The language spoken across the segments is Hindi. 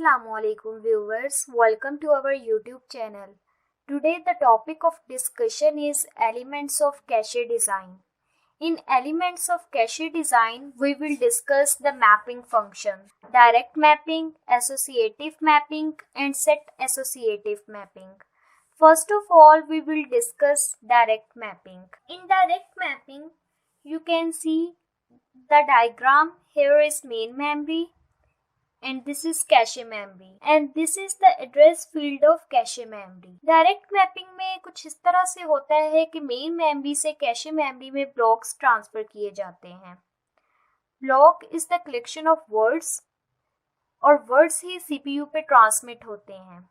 Assalamualaikum viewers, welcome to our YouTube channel. Today the topic of discussion is elements of cache design. In elements of cache design, we will discuss the mapping function, direct mapping, associative mapping and set associative mapping. First of all, we will discuss direct mapping. In direct mapping, you can see the diagram. Here is main memory and this is cache memory and this is the address field of cache memory. Direct mapping में कुछ इस तरह से होता है कि मेन मेमोरी से कैशे मेमोरी में ब्लॉक्स ट्रांसफर किए जाते हैं. Block is the collection of words और वर्ड्स ही सीपीयू पे ट्रांसमिट होते हैं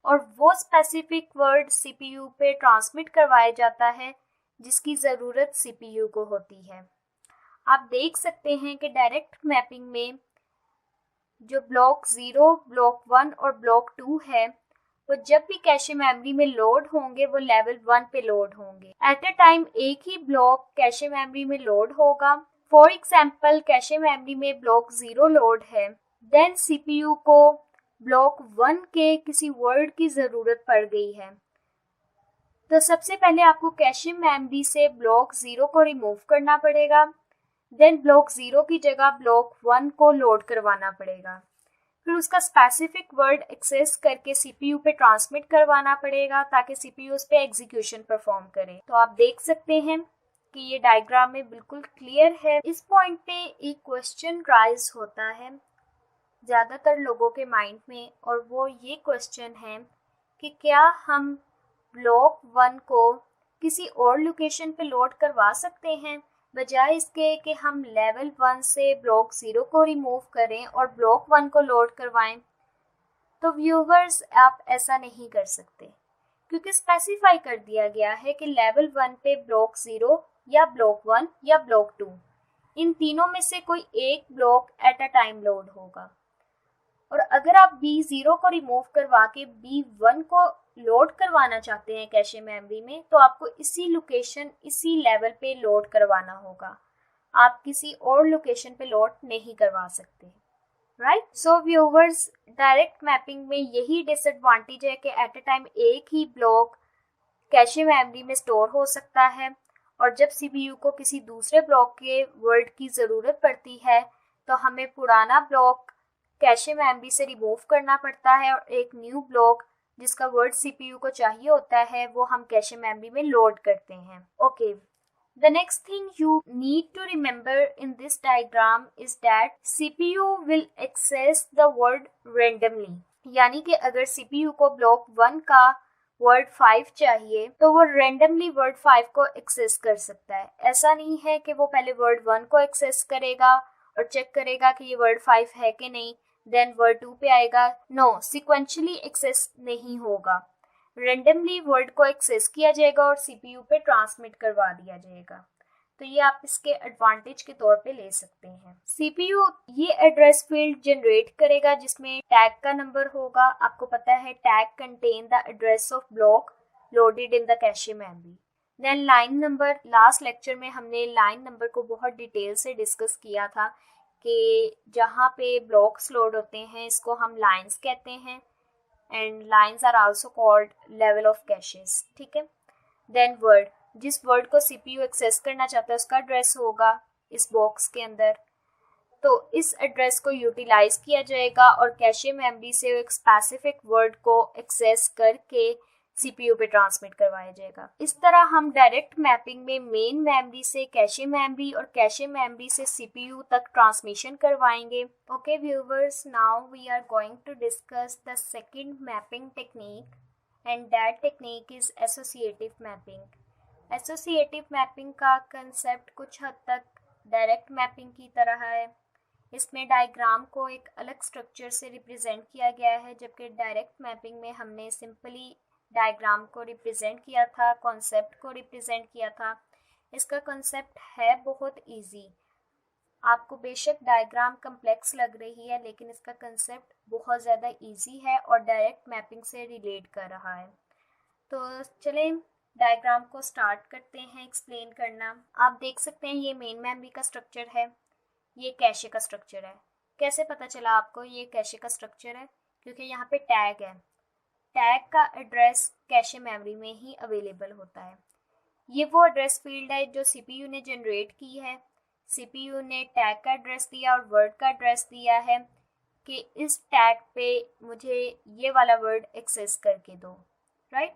और वो स्पेसिफिक वर्ड सीपीयू पे ट्रांसमिट करवाया जाता है जिसकी ज़रूरत सीपीयू को होती है. आप देख सकते हैं कि डायरेक्ट मैपिंग में जो ब्लॉक 0, ब्लॉक 1 और ब्लॉक 2 है वो जब भी कैशे मेमोरी में लोड होंगे वो लेवल 1 पे लोड होंगे. एट अ टाइम एक ही ब्लॉक कैशे मेमोरी में लोड होगा. फॉर एग्जांपल कैशे मेमोरी में ब्लॉक 0 लोड है, देन सीपीयू को ब्लॉक 1 के किसी वर्ड की ज़रूरत पड़ गई है तो सबसे पहले आपको कैशे मेमोरी से ब्लॉक 0 को रिमूव करना पड़ेगा. देन ब्लॉक 0 की जगह ब्लॉक 1 को लोड करवाना पड़ेगा. फिर उसका स्पेसिफिक वर्ड एक्सेस करके सीपीयू पे ट्रांसमिट करवाना पड़ेगा ताकि सीपीयू उस पे एग्जीक्यूशन परफॉर्म करे. तो आप देख सकते हैं कि ये डायग्राम में बिल्कुल क्लियर है. इस पॉइंट पे एक क्वेश्चन राइज होता है ज़्यादातर लोगों के माइंड में और वो ये क्वेश्चन है कि क्या हम ब्लॉक 1 को किसी और लोकेशन पे लोड करवा सकते हैं बजाय इसके कि हम लेवल 1 से ब्लॉक 0 को रिमूव करें और ब्लॉक 1 को लोड करवाएं. तो व्यूवर्स आप ऐसा नहीं कर सकते क्योंकि स्पेसिफाई कर दिया गया है कि लेवल 1 पे ब्लॉक 0 या ब्लॉक 1 या ब्लॉक 2 इन तीनों में से कोई एक block at a time load होगा. और अगर आप B0 को रिमूव करवा के B1 को लोड करवाना चाहते हैं कैशे मेमोरी में तो आपको इसी लोकेशन इसी लेवल पे लोड करवाना होगा. आप किसी और लोकेशन पे लोड नहीं करवा सकते. राइट. सो व्यूवर्स, डायरेक्ट मैपिंग में यही डिसएडवांटेज है कि एट अ टाइम एक ही ब्लॉक कैशे मेमोरी में स्टोर हो सकता है और जब सीपीयू को किसी दूसरे ब्लॉक के वर्ड की ज़रूरत पड़ती है तो हमें पुराना ब्लॉक कैशे मेमोरी से रिमूव करना पड़ता है और एक न्यू ब्लॉक जिसका वर्ड सीपीयू को चाहिए होता है वो हम कैशे मेमोरी में लोड करते हैं. Okay, the next thing you need to remember in this diagram is that CPU will access the word randomly. यानी कि अगर सीपीयू को ब्लॉक 1 का वर्ड 5 चाहिए तो वो रेंडमली वर्ड 5 को एक्सेस कर सकता है. ऐसा नहीं है कि वो पहले वर्ड 1 को एक्सेस करेगा और चेक करेगा कि ये वर्ड 5 है कि नहीं, देन वर्ड 2 पे आएगा. नो, सिक्वेंशली एक्सेस नहीं होगा. रेंडमली वर्ड को एक्सेस किया जाएगा और सीपीयू पे ट्रांसमिट करवा दिया जाएगा. तो ये आप इसके एडवांटेज के तौर पे ले सकते हैं. सीपीयू ये एड्रेस फील्ड जनरेट करेगा जिसमें टैग का नंबर होगा. आपको पता है tag contain the address of block loaded in the cache memory. Then line number, last lecture में हमने लाइन नंबर को बहुत डिटेल से डिस्कस किया था कि जहाँ पे ब्लॉक्स लोड होते हैं इसको हम लाइंस कहते हैं and lines are also called level of caches. ठीक है. देन वर्ड, जिस वर्ड को सीपीयू एक्सेस करना चाहता है उसका एड्रेस होगा इस बॉक्स के अंदर. तो इस एड्रेस को यूटिलाइज किया जाएगा और कैशे मेमोरी से एक स्पेसिफिक वर्ड को एक्सेस करके सीपीयू पे ट्रांसमिट करवाया जाएगा. इस तरह हम डायरेक्ट मैपिंग में मेन मेमोरी से कैशे मेमोरी और कैशे मेमोरी से सीपीयू तक ट्रांसमिशन करवाएंगे. Okay viewers, now we are going to discuss the second mapping technique and that technique is associative mapping. Associative mapping का कंसेप्ट कुछ हद तक डायरेक्ट मैपिंग की तरह है. इसमें डायग्राम को एक अलग स्ट्रक्चर से रिप्रेजेंट किया गया है जबकि डायरेक्ट मैपिंग में हमने सिंपली डायग्राम को रिप्रेजेंट किया था, कॉन्सेप्ट को रिप्रेजेंट किया था. इसका कॉन्सेप्ट है बहुत इजी. आपको बेशक डायग्राम कम्प्लेक्स लग रही है लेकिन इसका कंसेप्ट बहुत ज़्यादा इजी है और डायरेक्ट मैपिंग से रिलेट कर रहा है. तो चलें डायग्राम को स्टार्ट करते हैं एक्सप्लेन करना. आप देख सकते हैं ये मेन मेमोरी का स्ट्रक्चर है, ये कैशे का स्ट्रक्चर है. कैसे पता चला आपको ये कैशे का स्ट्रक्चर है? क्योंकि यहाँ पे टैग है। टैग का एड्रेस कैशे मेमोरी में ही अवेलेबल होता है। ये वो एड्रेस फील्ड है जो सीपीयू ने जनरेट की है। सीपीयू ने टैग का एड्रेस दिया और वर्ड का एड्रेस दिया है कि इस टैग पे मुझे ये वाला वर्ड एक्सेस करके दो, राइट।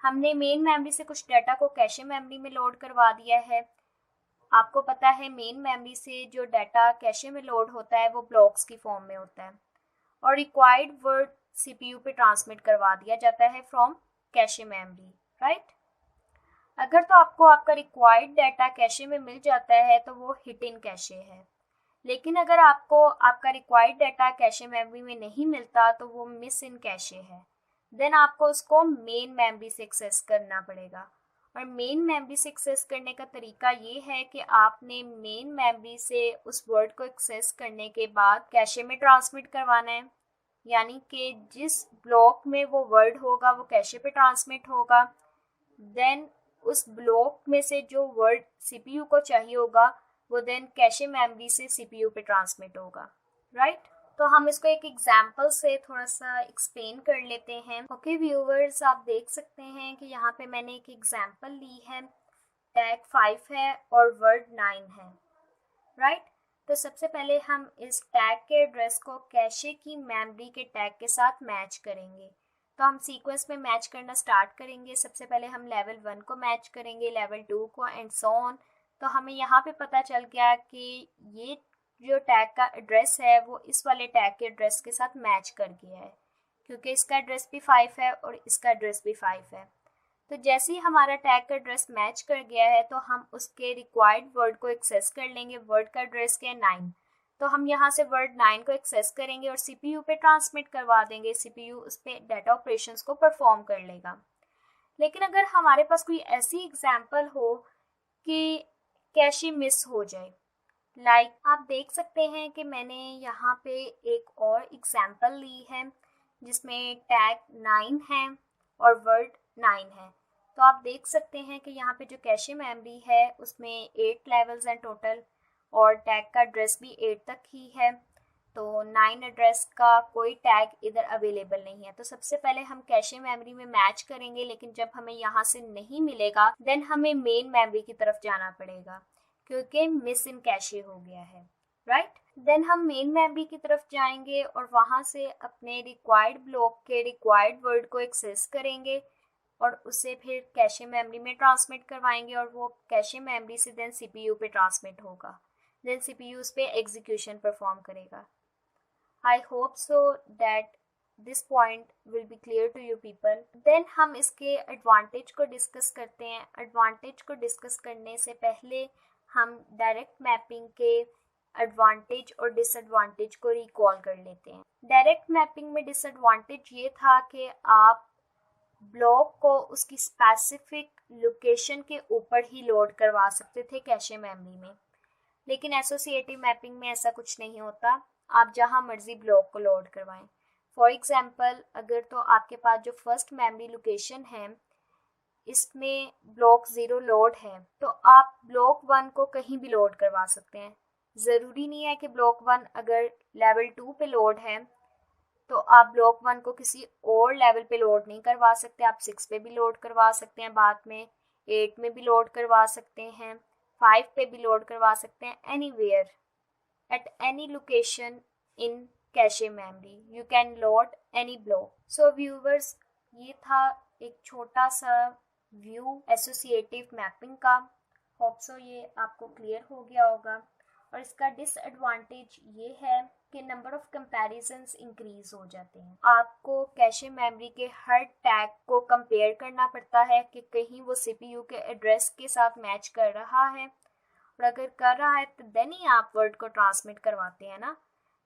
हमने मेन मेमोरी से कुछ डाटा को कैशे मेमोरी में लोड करवा दिया है। आपको पता है मेन मेमोरी से जो डाटा कैशे में लोड होता है वो ब्लॉक्स की फॉर्म में होता है और रिक्वायर्ड वर्ड सीपीयू पे ट्रांसमिट करवा दिया जाता है फ्रॉम कैशे मेमोरी, राइट। अगर तो आपको आपका रिक्वायर्ड डाटा कैशे में मिल जाता है तो वो हिट इन कैशे है, लेकिन अगर आपको आपका रिक्वायर्ड डाटा कैशे मेमोरी में नहीं मिलता तो वो मिस इन कैशे है। देन आपको उसको मेन मेमोरी से एक्सेस करना पड़ेगा और मेन मेमोरी से एक्सेस करने का तरीका ये है कि आपने मेन मेमोरी से उस वर्ड को एक्सेस करने के बाद कैशे में ट्रांसमिट करवाना है, यानी कि जिस ब्लॉक में वो वर्ड होगा वो कैशे पे ट्रांसमिट होगा। देन उस ब्लॉक में से जो वर्ड सीपीयू को चाहिए होगा वो देन कैशे मेमोरी से सीपीयू पे ट्रांसमिट होगा, राइट। तो हम इसको एक एग्जांपल से थोड़ा सा एक्सप्लेन कर लेते हैं। ओके व्यूअर्स, आप देख सकते हैं कि यहाँ पे मैंने एक एग्जांपल ली है। टैग 5 है और वर्ड 9 है, राइट। तो सबसे पहले हम इस टैग के एड्रेस को कैशे की मेमोरी के टैग के साथ मैच करेंगे। तो हम सीक्वेंस में मैच करना स्टार्ट करेंगे। सबसे पहले हम लेवल 1 को मैच करेंगे, लेवल 2 को एंड सो ऑन। तो हमें यहाँ पे पता चल गया कि ये जो टैग का एड्रेस है वो इस वाले टैग के एड्रेस के साथ मैच कर गया है, क्योंकि इसका एड्रेस भी 5 है और इसका एड्रेस भी 5 है। तो जैसे ही हमारा टैग का एड्रेस मैच कर गया है तो हम उसके रिक्वायर्ड वर्ड को एक्सेस कर लेंगे। वर्ड का एड्रेस क्या है 9, तो हम यहाँ से वर्ड 9 को एक्सेस करेंगे और सीपीयू पे ट्रांसमिट करवा देंगे। सीपीयू उस पे डाटा ऑपरेशंस को परफॉर्म कर लेगा। लेकिन अगर हमारे पास कोई ऐसी एग्जांपल हो कि कैशे मिस हो जाए, लाइक आप देख सकते हैं कि मैंने यहाँ पे एक और एग्जांपल ली है जिसमें टैग 9 है और वर्ड 9 है। तो आप देख सकते हैं कि यहाँ पे जो कैशे मेमोरी है उसमें 8 लेवल्स हैं टोटल और टैग का एड्रेस भी 8 तक ही है। तो 9 एड्रेस का कोई टैग इधर अवेलेबल नहीं है। तो सबसे पहले हम कैशे मेमोरी में मैच करेंगे, लेकिन जब हमें यहाँ से नहीं मिलेगा देन हमें मेन मेमोरी की तरफ जाना पड़ेगा क्योंकि मिस इन कैशे हो गया है, राइट। देन हम मेन मेमोरी की तरफ जाएंगे और वहाँ से अपने रिक्वायर्ड ब्लॉक के रिक्वायर्ड वर्ड को एक्सेस करेंगे और उसे फिर कैशे मेमोरी में ट्रांसमिट करवाएंगे और वो कैशे मेमोरी से देन सीपीयू पे ट्रांसमिट होगा। देन सीपीयू उस पे एग्जीक्यूशन परफॉर्म करेगा। I hope so that this point will be clear to you people. Then हम इसके एडवांटेज को डिस्कस करते हैं। एडवांटेज को डिस्कस करने से पहले हम डायरेक्ट मैपिंग के एडवांटेज और डिसएडवांटेज को रिकॉल कर लेते हैं। डायरेक्ट मैपिंग में डिसएडवांटेज ये था कि आप ब्लॉक को उसकी स्पेसिफिक लोकेशन के ऊपर ही लोड करवा सकते थे कैशे मेमोरी में, लेकिन एसोसिएटिव मैपिंग में ऐसा कुछ नहीं होता। आप जहां मर्जी ब्लॉक को लोड करवाएं। फॉर एग्जांपल, अगर तो आपके पास जो फर्स्ट मेमोरी लोकेशन है इसमें ब्लॉक 0 लोड है तो आप ब्लॉक 1 को कहीं भी लोड करवा सकते हैं। ज़रूरी नहीं है कि ब्लॉक 1 अगर लेवल 2 पे लोड है तो आप ब्लॉक 1 को किसी और लेवल पे लोड नहीं करवा सकते। आप 6 पे भी लोड करवा सकते हैं, बाद में 8 में भी लोड करवा सकते हैं, 5 पे भी लोड करवा सकते हैं। Anywhere at any location in cache memory you can load any block. So viewers, ये था एक छोटा सा व्यू एसोसिएटिव मैपिंग का। होप सो ये आपको क्लियर हो गया होगा। और इसका डिसएडवांटेज ये है कि नंबर ऑफ कंपैरिजंस इंक्रीज हो जाते हैं। आपको कैशे मेमोरी के हर टैग को कंपेयर करना पड़ता है कि कहीं वो सीपीयू के एड्रेस के साथ मैच कर रहा है, और अगर कर रहा है तो देन ही आप वर्ड को ट्रांसमिट करवाते हैं ना,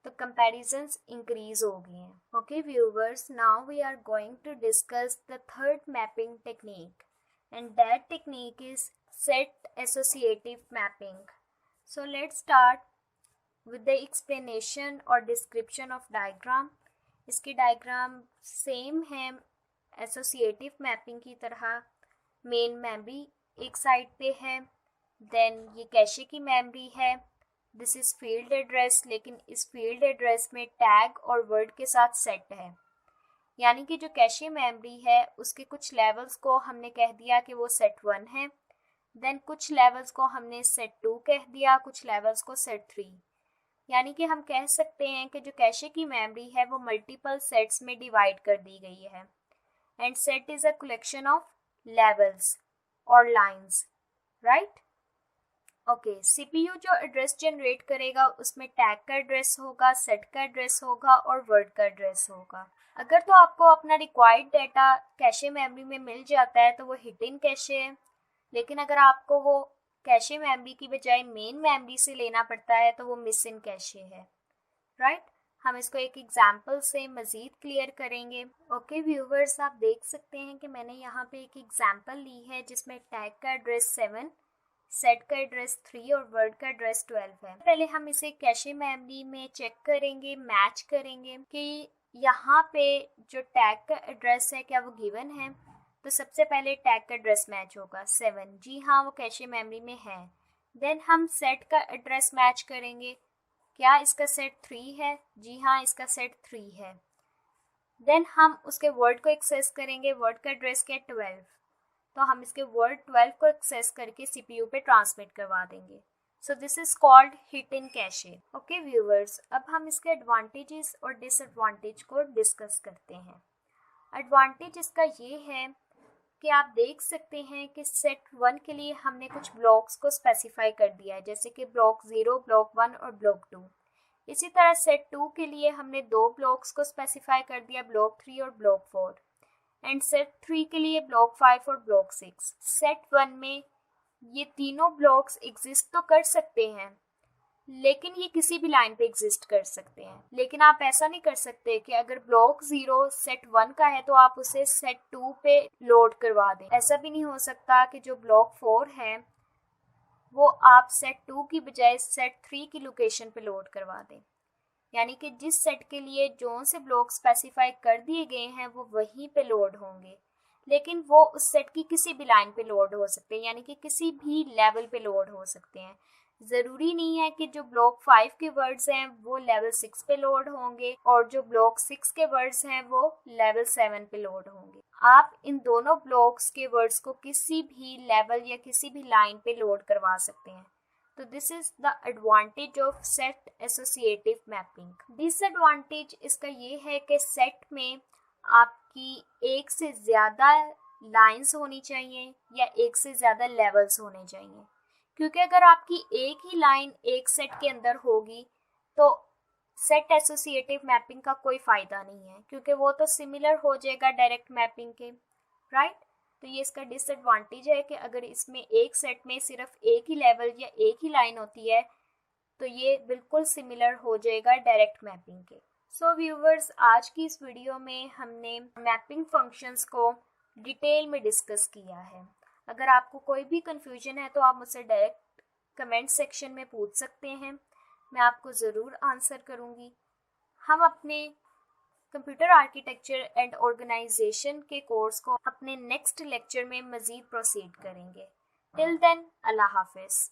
तो comparisons increase हो गए हैं। Okay viewers, now we are going to discuss the third mapping technique, and that technique is set associative mapping. So let's start with the explanation or description of diagram. इसकी डायग्राम सेम है एसोसिएटिव मैपिंग की तरह। मेन मेमोरी एक साइड पे है, देन ये कैशे की मेमोरी है, दिस इज फील्ड एड्रेस, लेकिन इस फील्ड एड्रेस में टैग और वर्ड के साथ सेट है। यानी कि जो कैशे मेमोरी है उसके कुछ लेवल्स को हमने कह दिया कि वो सेट 1 है, देन कुछ लेवल्स को हमने सेट 2 कह दिया, कुछ लेवल्स को सेट 3। यानी कि हम कह सकते हैं कि जो कैशे की मेमोरी है वो मल्टीपल सेट्स में डिवाइड कर दी गई है। And set is a collection of levels और लाइंस, राइट। ओके, सीपीयू जो एड्रेस जनरेट करेगा उसमें टैग का एड्रेस होगा, सेट का एड्रेस होगा और वर्ड का एड्रेस होगा। अगर तो आपको अपना रिक्वायर्ड डाटा कैशे मेमोरी में मिल जाता है तो वो हिडन कैशे है, लेकिन अगर आपको वो कैशे मेमोरी की बजाय मेन मेमोरी से लेना पड़ता है तो वो मिसिंग कैशे है, राइट। हम इसको एक एग्जाम्पल से मज़ीद क्लियर करेंगे। ओके व्यूवर्स, आप देख सकते हैं कि मैंने यहाँ पे एक एग्जाम्पल ली है जिसमें टैग का एड्रेस 7, सेट का एड्रेस 3 और वर्ड का एड्रेस 12 है। पहले हम इसे कैशे मेमोरी में चेक करेंगे, मैच करेंगे कि यहाँ पे जो टैग का एड्रेस है क्या वो गिवन है। तो सबसे पहले टैग का एड्रेस मैच होगा 7, जी हाँ वो कैशे मेमोरी में है। देन हम सेट का एड्रेस मैच करेंगे, क्या इसका सेट 3 है, जी हाँ इसका सेट 3 है। देन हम उसके वर्ड को एक्सेस करेंगे, वर्ड का एड्रेस क्या 12, तो हम इसके वर्ड 12 को एक्सेस करके सीपीयू पे ट्रांसमिट करवा देंगे। So this is called hidden cache. Okay viewers, अब हम इसके एडवांटेजेस और डिसएडवांटेज को डिस्कस करते हैं। एडवांटेज इसका ये है कि आप देख सकते हैं कि सेट 1 के लिए हमने कुछ ब्लॉक्स को स्पेसिफाई कर दिया है, जैसे कि ब्लॉक 0, ब्लॉक 1 और ब्लॉक 2। इसी तरह सेट 2 के लिए हमने 2 ब्लॉक्स को स्पेसिफाई कर दिया, ब्लॉक 3 और ब्लॉक 4। एंड सेट 3 के लिए ब्लॉक 5 और ब्लॉक 6। सेट 1 में ये तीनों ब्लॉक्स एग्जिस्ट तो कर सकते हैं, लेकिन ये किसी भी लाइन पे एग्जिस्ट कर सकते हैं। लेकिन आप ऐसा नहीं कर सकते कि अगर ब्लॉक 0 सेट 1 का है तो आप उसे सेट 2 पे लोड करवा दें। ऐसा भी नहीं हो सकता कि जो ब्लॉक 4 है वो आप सेट 2 की बजाय सेट 3 की लोकेशन पे लोड करवा दें। यानी कि जिस सेट के लिए जो से ब्लॉक स्पेसिफाई कर दिए गए हैं वो वहीं पे लोड होंगे, लेकिन वो उस सेट की किसी भी लाइन पे लोड हो सकते हैं, यानी कि किसी भी लेवल पे लोड हो सकते हैं। ज़रूरी नहीं है कि जो ब्लॉक 5 के वर्ड्स हैं वो लेवल 6 पे लोड होंगे और जो ब्लॉक 6 के वर्ड्स हैं वो लेवल 7 पे लोड होंगे। आप इन दोनों ब्लॉक्स के वर्ड्स को किसी भी लेवल या किसी भी लाइन पे लोड करवा सकते हैं। तो this is the advantage of set associative mapping. Disadvantage इसका ये है कि सेट में आपकी एक से ज़्यादा लाइंस होनी चाहिए या एक से ज़्यादा लेवल्स होने चाहिए, क्योंकि अगर आपकी एक ही लाइन एक सेट के अंदर होगी तो सेट एसोसिएटिव मैपिंग का कोई फ़ायदा नहीं है, क्योंकि वो तो सिमिलर हो जाएगा डायरेक्ट मैपिंग के, राइट। तो ये इसका डिसएडवांटेज है कि अगर इसमें एक सेट में सिर्फ एक ही लेवल या एक ही लाइन होती है तो ये बिल्कुल सिमिलर हो जाएगा डायरेक्ट मैपिंग के। सो व्यूवर्स, आज की इस वीडियो में हमने मैपिंग फंक्शंस को डिटेल में डिस्कस किया है। अगर आपको कोई भी कंफ्यूजन है तो आप मुझसे डायरेक्ट कमेंट सेक्शन में पूछ सकते हैं, मैं आपको ज़रूर आंसर करूँगी। हम अपने कंप्यूटर आर्किटेक्चर एंड ऑर्गेनाइजेशन के कोर्स को अपने नेक्स्ट लेक्चर में मज़ीद प्रोसीड करेंगे। टिल देन, अल्लाह हाफिज़।